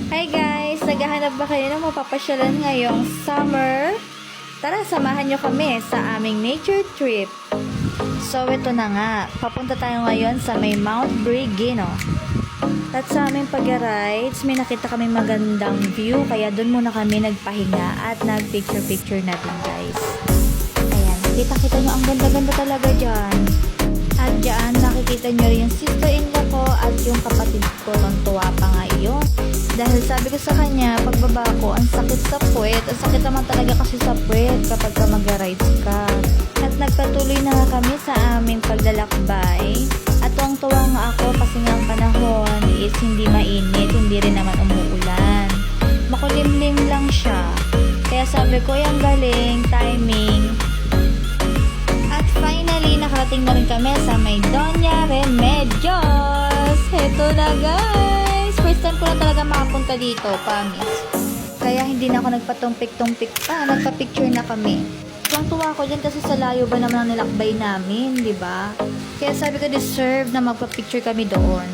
Hi guys! Naghahanap ba kayo ng mapapasyalan ngayong summer? Tara, samahan nyo kami sa aming nature trip. So, ito na nga. Papunta tayo ngayon sa may Mount Brigino. At sa aming pag-rides, may nakita kami magandang view. Kaya doon muna kami nagpahinga at nag-picture-picture na din guys. Ayan, kita-kita nyo ang ganda-ganda talaga dyan. At dyan, nakikita nyo yung sister-in-law ko at yung kapatid ko. Tuwa pa nga yun. Dahil sabi ko sa kanya, pagbaba ko, ang sakit sa puwet. Ang sakit naman talaga kasi sa puwet kapag ka mag-rides ka. At nagpatuloy na nga kami sa aming paglalakbay. At tuwang-tuwa nga ako kasi nga ang panahon is hindi mainit, hindi rin naman umuulan. Makulimlim lang siya. Kaya sabi ko, yung galing, timing. At finally, nakarating na rin kami sa may Doña Remedios. Heto na guys! First time ko na talaga makapunta dito, promise. Kaya hindi na ako nagpatumpik-tumpik pa, nagpa-picture na kami. Tuwang-tuwa ko dyan kasi sa layo ba naman ang nilakbay namin, di ba? Kaya sabi ko deserve na magpa-picture kami doon.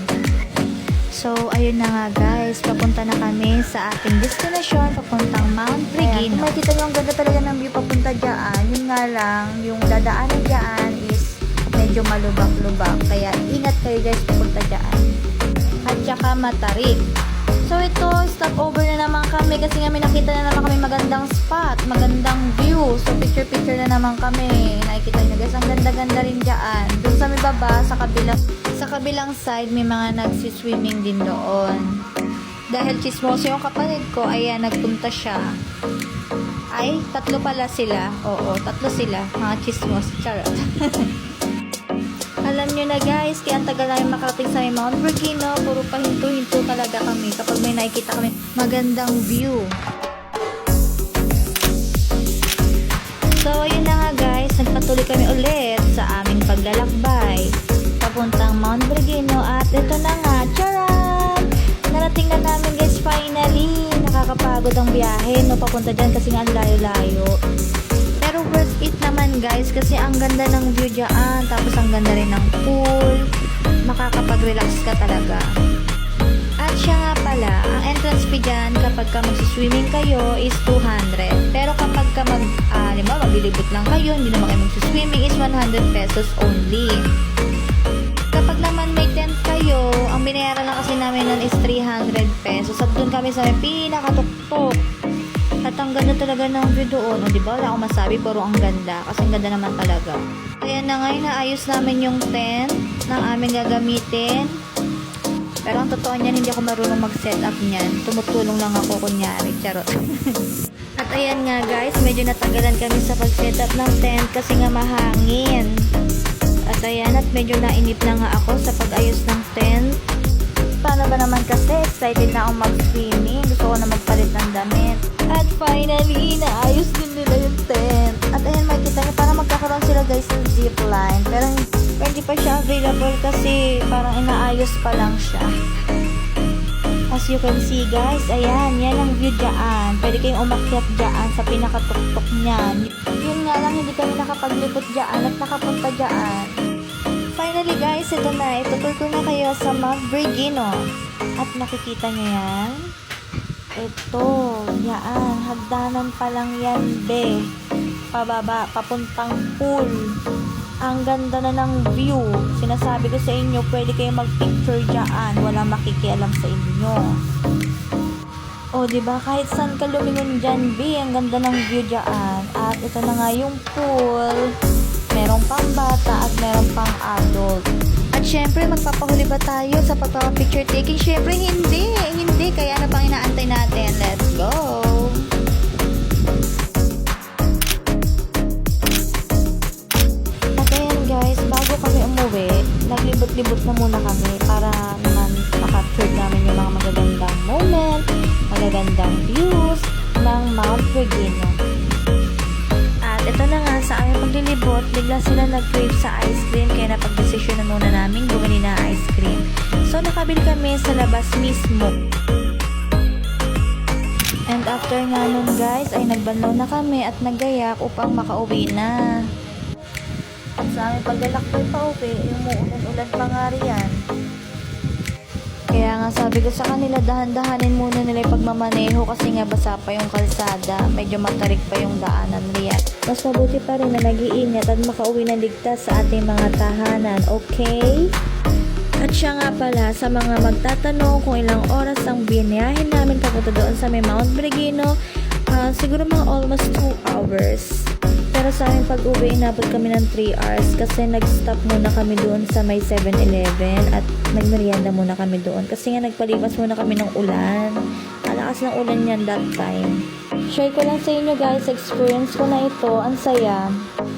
So, ayun na nga guys, papunta na kami sa ating destination, papuntang Mount Brigino. Kung makikita nyo, ang ganda talaga ng view papunta dyan. Yun nga lang, yung dadaanan dyan is medyo malubak-lubak. Kaya ingat kayo guys papunta dyan. At saka matarik. So ito, stop over na naman kami kasi nga may nakita na naman kami magandang spot, magandang view. So picture-picture na naman kami. Nakikita nyo guys, ang ganda-ganda rin dyan. Doon sa may baba, sa kabilang side, may mga nagsiswimming din doon. Dahil chismoso yung kapatid ko, ayan, nagpunta siya. Ay, tatlo pala sila. Oo, tatlo sila. Mga chismos. Charot. Alam nyo na guys, kaya ang tagal namin makarating sa Mount Brigino, puro pahinto-hinto talaga kami kapag may nakikita kami magandang view. So ayun na nga guys, nagpatuloy kami ulit sa aming paglalakbay papuntang Mount Brigino at ito na nga, charan! Narating na namin guys finally. Nakakapagod ang biyahe, no, papunta dyan kasi nga ang layo-layo. Pero worth it naman guys kasi ang ganda ng view dyan, tapos ang ganda rin ng pool, makakapag-relax ka talaga. At siya nga pala, ang entrance fee dyan kapag ka magsiswimming kayo is 200. Pero kapag ka maglilibot lang kayo, hindi naman kayo magsiswimming, is 100 pesos only. Kapag naman may tent kayo, ang binayaran lang kasi namin nun is 300 pesos at doon kami sa may pinakatuktok. At ang ganda talaga ng view doon. O diba, wala akong masabi, pero ang ganda. Kasi ang ganda naman talaga. Kaya na ngayon, naayos namin yung tent ng aming gagamitin. Pero ang totoo niyan, hindi ako marunong mag-set up niyan. Tumutulong lang ako, kunyari. Charot. At ayan nga guys, medyo natagalan kami sa pag-set up ng tent kasi nga mahangin. At ayan, at medyo nainip na nga ako sa pag-ayos ng tent. Paano ba naman kasi, excited na akong mag-swimming. Gusto ko na magpalit ng damit. At finally, naayos din nila yung tent. At ayan, makikita nyo, parang magkakaroon sila guys ng zipline. Pero hindi pa siya available kasi parang inaayos pa lang siya. As you can see guys, ayan, yan ang view dyan. Pwede kayong umakyat dyan sa pinakatuktok niyan. Yun nga lang, hindi kami nakapaglipot dyan at nakapunta dyan. Finally guys, ito na. Itutur ko na kayo sa Mount Brigino. At nakikita nyo yan. Ito, yan. Hagdanan pa lang yan, be. Pababa, papuntang pool. Ang ganda na ng view. Sinasabi ko sa inyo, pwede kayong mag-picture dyan. Wala makikialam sa inyo. O, diba? Kahit saan ka lumingon dyan, be. Ang ganda ng view dyan. At ito na nga yung pool. Merong pang bata at merong pang adult. At syempre, magpapahuli ba tayo sa pagpapapicture taking? Syempre, hindi. Kaya ano pang inaantay natin? Let's go! At ayan guys, bago kami umuwi, naglibot-libot na muna kami para naman makapture namin yung mga magagandang moment, magagandang views ng Mount Brigino. Ito na nga, sa aming paglilibot, bigla sila nag-crave sa ice cream, kaya napag-desisyon na muna namin bumili na ice cream. So, nakabili kami sa labas mismo. And after nga nun guys, ay nagbanlaw na kami at naggayak upang makauwi na. At sa aming paglalakbay pa uwi, umuulan-ulan pa nga riyan. Kaya nga sabi ko sa kanila, dahan-dahanin muna nila yung pagmamaneho kasi nga basa pa yung kalsada. Medyo matarik pa yung daanan riyan. Mas mabuti pa rin na nag-iingat at makauwi ng ligtas sa ating mga tahanan, okay? At siya nga pala, sa mga magtatanong kung ilang oras ang biniyahin namin papunta doon sa may Mount Bergino, siguro mga almost 2 hours. Pero sa aming pag-uwi, inabot kami ng 3 hours kasi nag-stop muna kami doon sa may 7-Eleven at nagmerienda muna kami doon kasi nga nagpalipas muna kami ng ulan. Alakas ng ulan yan that time. Share ko lang sa inyo guys, experience ko na ito, ang saya.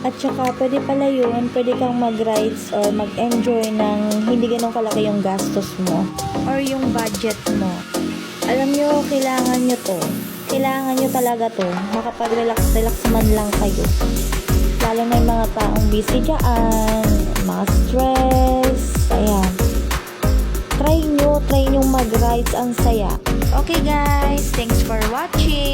At saka pwede pala yun, pwede kang mag-rides or mag-enjoy ng hindi ganun kalaki yung gastos mo or yung budget mo. Alam nyo, kailangan nyo to. Kailangan nyo talaga to. Makapag-relax man lang kayo. Lalo na yung mga taong busy dyan, mga stress, ayan. Try nyo mag-rides, ang saya. Okay guys, thanks for watching.